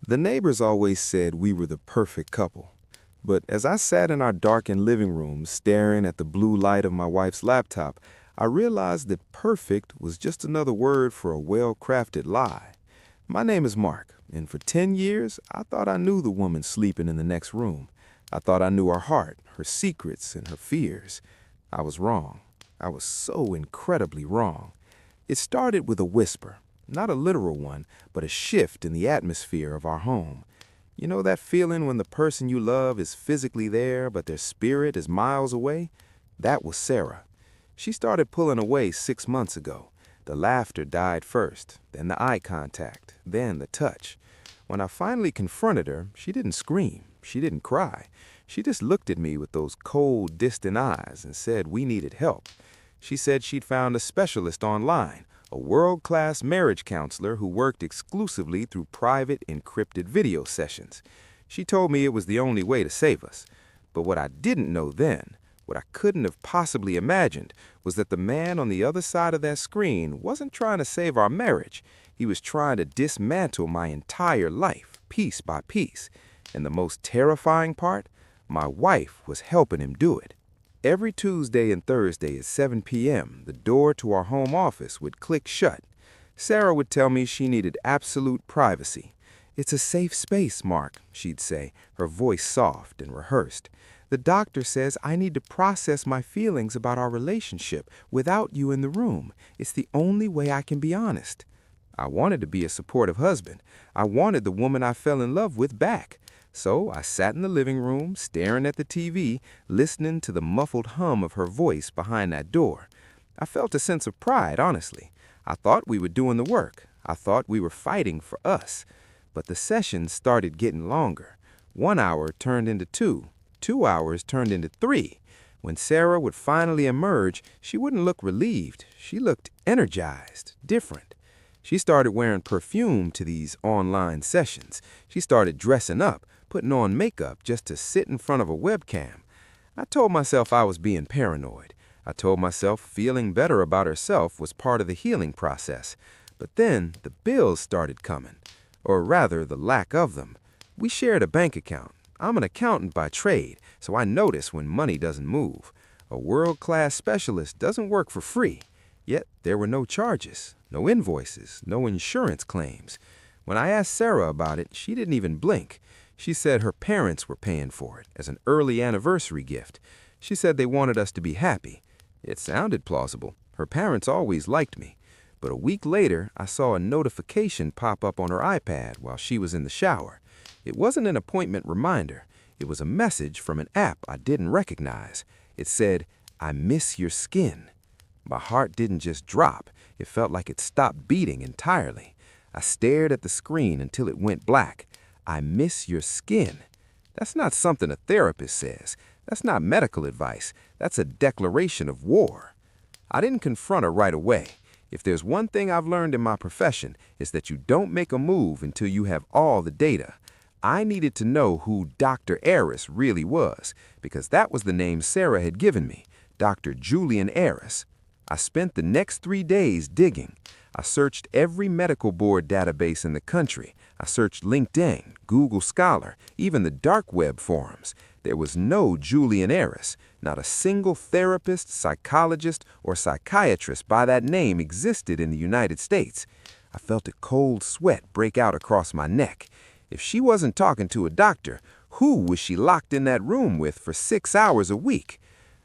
The neighbors always said we were the perfect couple. But as I sat in our darkened living room staring at the blue light of my wife's laptop, I realized that perfect was just another word for a well-crafted lie. My name is Mark, and for 10 years, I thought I knew the woman sleeping in the next room. I thought I knew her heart, her secrets, and her fears. I was wrong. I was so incredibly wrong. It started with a whisper, not a literal one, but a shift in the atmosphere of our home. You know that feeling when the person you love is physically there, but their spirit is miles away? That was Sarah. She started pulling away 6 months ago. The laughter died first, then the eye contact, then the touch. When I finally confronted her, she didn't scream, she didn't cry. She just looked at me with those cold, distant eyes and said we needed help. She said she'd found a specialist online, a world-class marriage counselor who worked exclusively through private, encrypted video sessions. She told me it was the only way to save us. But what I didn't know then, what I couldn't have possibly imagined, was that the man on the other side of that screen wasn't trying to save our marriage. He was trying to dismantle my entire life, piece by piece. And the most terrifying part, my wife was helping him do it. Every Tuesday and Thursday at 7 p.m., the door to our home office would click shut. Sarah would tell me she needed absolute privacy. "It's a safe space, Mark," she'd say, her voice soft and rehearsed. "The doctor says I need to process my feelings about our relationship without you in the room. It's the only way I can be honest." I wanted to be a supportive husband. I wanted the woman I fell in love with back. So I sat in the living room, staring at the TV, listening to the muffled hum of her voice behind that door. I felt a sense of pride, honestly. I thought we were doing the work. I thought we were fighting for us. But the sessions started getting longer. 1 hour turned into 2. 2 hours turned into 3. When Sarah would finally emerge, she wouldn't look relieved. She looked energized, different. She started wearing perfume to these online sessions. She started dressing up, putting on makeup just to sit in front of a webcam. I told myself I was being paranoid. I told myself feeling better about herself was part of the healing process. But then the bills started coming, or rather the lack of them. We shared a bank account. I'm an accountant by trade, so I notice when money doesn't move. A world-class specialist doesn't work for free. Yet there were no charges, no invoices, no insurance claims. When I asked Sarah about it, she didn't even blink. She said her parents were paying for it as an early anniversary gift. She said they wanted us to be happy. It sounded plausible. Her parents always liked me. But a week later, I saw a notification pop up on her iPad while she was in the shower. It wasn't an appointment reminder. It was a message from an app I didn't recognize. It said, "I miss your skin." My heart didn't just drop. It felt like it stopped beating entirely. I stared at the screen until it went black. "I miss your skin." That's not something a therapist says. That's not medical advice. That's a declaration of war. I didn't confront her right away. If there's one thing I've learned in my profession, it's that you don't make a move until you have all the data. I needed to know who Dr. Aris really was, because that was the name Sarah had given me, Dr. Julian Aris. I spent the next 3 days digging. I searched every medical board database in the country. I searched LinkedIn, Google Scholar, even the dark web forums. There was no Julian Aris. Not a single therapist, psychologist, or psychiatrist by that name existed in the United States. I felt a cold sweat break out across my neck. If she wasn't talking to a doctor, who was she locked in that room with for 6 hours a week?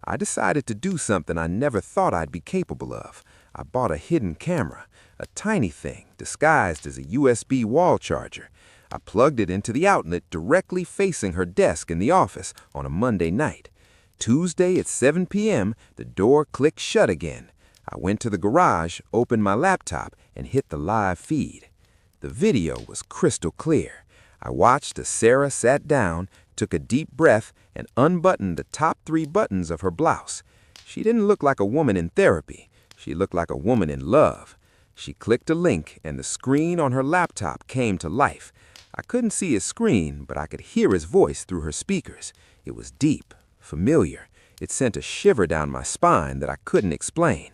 I decided to do something I never thought I'd be capable of. I bought a hidden camera, a tiny thing disguised as a USB wall charger. I plugged it into the outlet directly facing her desk in the office on a Monday night. Tuesday at 7 p.m., the door clicked shut again. I went to the garage, opened my laptop, and hit the live feed. The video was crystal clear. I watched as Sarah sat down, took a deep breath, and unbuttoned the top 3 buttons of her blouse. She didn't look like a woman in therapy. She looked like a woman in love. She clicked a link, and the screen on her laptop came to life. I couldn't see his screen, but I could hear his voice through her speakers. It was deep, familiar. It sent a shiver down my spine that I couldn't explain.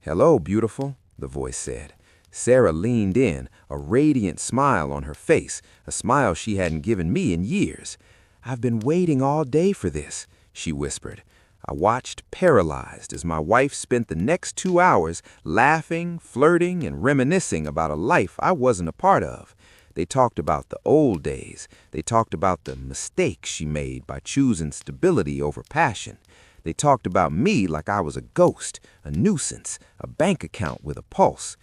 "Hello, beautiful," the voice said. Sarah leaned in, a radiant smile on her face, a smile she hadn't given me in years. "I've been waiting all day for this," she whispered. I watched paralyzed as my wife spent the next 2 hours laughing, flirting, and reminiscing about a life I wasn't a part of. They talked about the old days. They talked about the mistakes she made by choosing stability over passion. They talked about me like I was a ghost, a nuisance, a bank account with a pulse.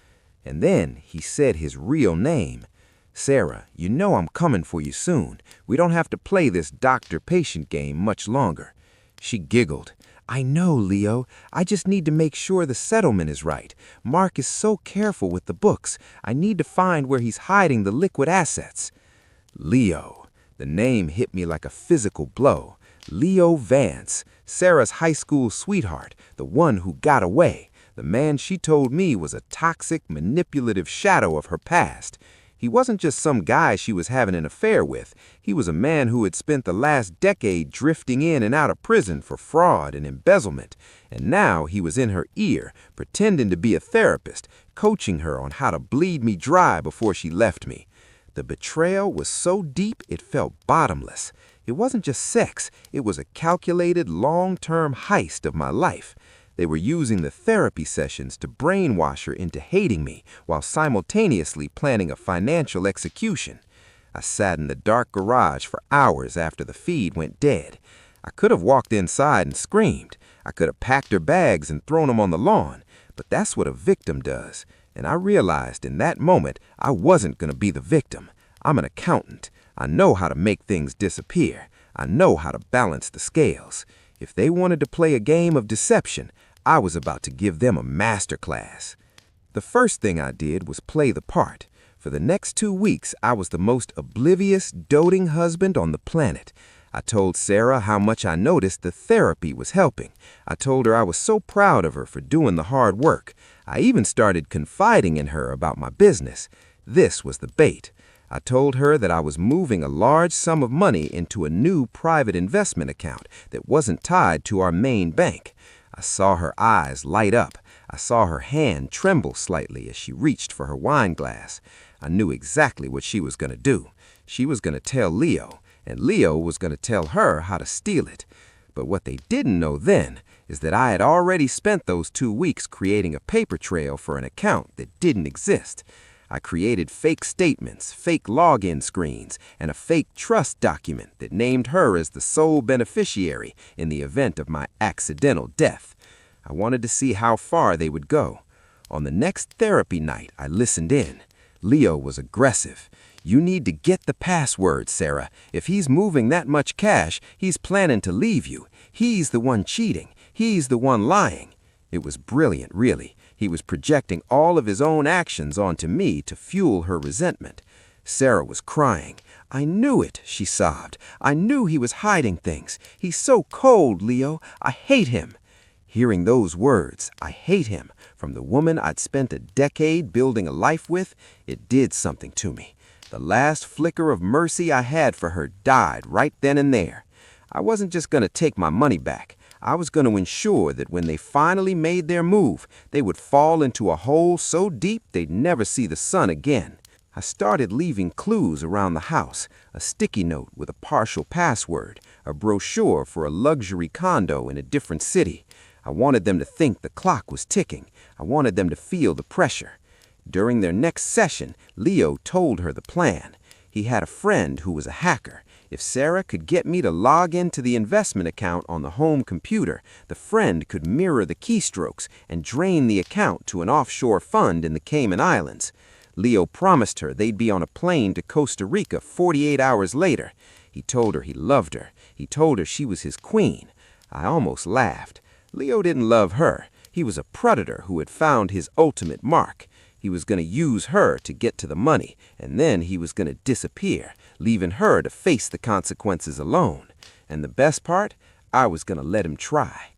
And then he said his real name. "Sarah, you know I'm coming for you soon. We don't have to play this doctor-patient game much longer." She giggled. "I know, Leo. I just need to make sure the settlement is right. Mark is so careful with the books. I need to find where he's hiding the liquid assets." Leo. The name hit me like a physical blow. Leo Vance, Sarah's high school sweetheart, the one who got away, the man she told me was a toxic, manipulative shadow of her past. He wasn't just some guy she was having an affair with. He was a man who had spent the last decade drifting in and out of prison for fraud and embezzlement. And now he was in her ear, pretending to be a therapist, coaching her on how to bleed me dry before she left me. The betrayal was so deep it felt bottomless. It wasn't just sex. It was a calculated, long-term heist of my life. They were using the therapy sessions to brainwash her into hating me while simultaneously planning a financial execution. I sat in the dark garage for hours after the feed went dead. I could have walked inside and screamed. I could have packed her bags and thrown them on the lawn. But that's what a victim does. And I realized in that moment I wasn't going to be the victim. I'm an accountant. I know how to make things disappear. I know how to balance the scales. If they wanted to play a game of deception, I was about to give them a master class. The first thing I did was play the part. For the next 2 weeks, I was the most oblivious, doting husband on the planet. I told Sarah how much I noticed the therapy was helping. I told her I was so proud of her for doing the hard work. I even started confiding in her about my business. This was the bait. I told her that I was moving a large sum of money into a new private investment account that wasn't tied to our main bank. I saw her eyes light up. I saw her hand tremble slightly as she reached for her wine glass. I knew exactly what she was going to do. She was going to tell Leo, and Leo was going to tell her how to steal it. But what they didn't know then is that I had already spent those 2 weeks creating a paper trail for an account that didn't exist. I created fake statements, fake login screens, and a fake trust document that named her as the sole beneficiary in the event of my accidental death. I wanted to see how far they would go. On the next therapy night, I listened in. Leo was aggressive. "You need to get the password, Sarah. If he's moving that much cash, he's planning to leave you. He's the one cheating. He's the one lying." It was brilliant, really. He was projecting all of his own actions onto me to fuel her resentment. Sarah was crying. "I knew it," she sobbed. "I knew he was hiding things. He's so cold, Leo. I hate him." Hearing those words, "I hate him," from the woman I'd spent a decade building a life with, it did something to me. The last flicker of mercy I had for her died right then and there. I wasn't just going to take my money back. I was going to ensure that when they finally made their move, they would fall into a hole so deep they'd never see the sun again. I started leaving clues around the house, a sticky note with a partial password, a brochure for a luxury condo in a different city. I wanted them to think the clock was ticking. I wanted them to feel the pressure. During their next session, Leo told her the plan. He had a friend who was a hacker. If Sarah could get me to log into the investment account on the home computer, the friend could mirror the keystrokes and drain the account to an offshore fund in the Cayman Islands. Leo promised her they'd be on a plane to Costa Rica 48 hours later. He told her he loved her. He told her she was his queen. I almost laughed. Leo didn't love her. He was a predator who had found his ultimate mark. He was going to use her to get to the money, and then he was going to disappear, leaving her to face the consequences alone. And the best part, I was going to let him try.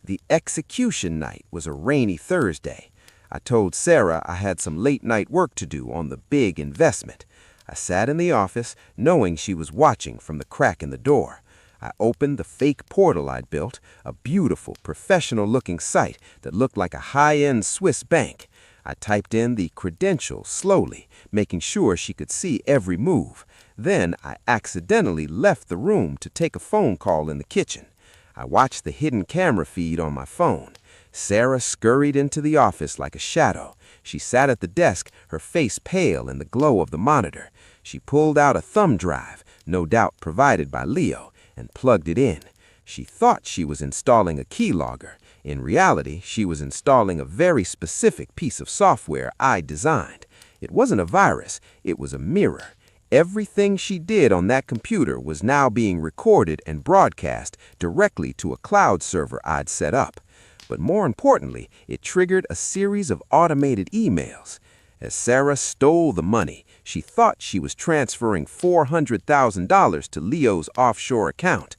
The execution night was a rainy Thursday. I told Sarah I had some late-night work to do on the big investment. I sat in the office, knowing she was watching from the crack in the door. I opened the fake portal I'd built, a beautiful, professional-looking site that looked like a high-end Swiss bank. I typed in the credentials slowly, making sure she could see every move. Then I accidentally left the room to take a phone call in the kitchen. I watched the hidden camera feed on my phone. Sarah scurried into the office like a shadow. She sat at the desk, her face pale in the glow of the monitor. She pulled out a thumb drive, no doubt provided by Leo, and plugged it in. She thought she was installing a keylogger. In reality, she was installing a very specific piece of software I designed. It wasn't a virus, it was a mirror. Everything she did on that computer was now being recorded and broadcast directly to a cloud server I'd set up. But more importantly, it triggered a series of automated emails. As Sarah stole the money, she thought she was transferring $400,000 to Leo's offshore account.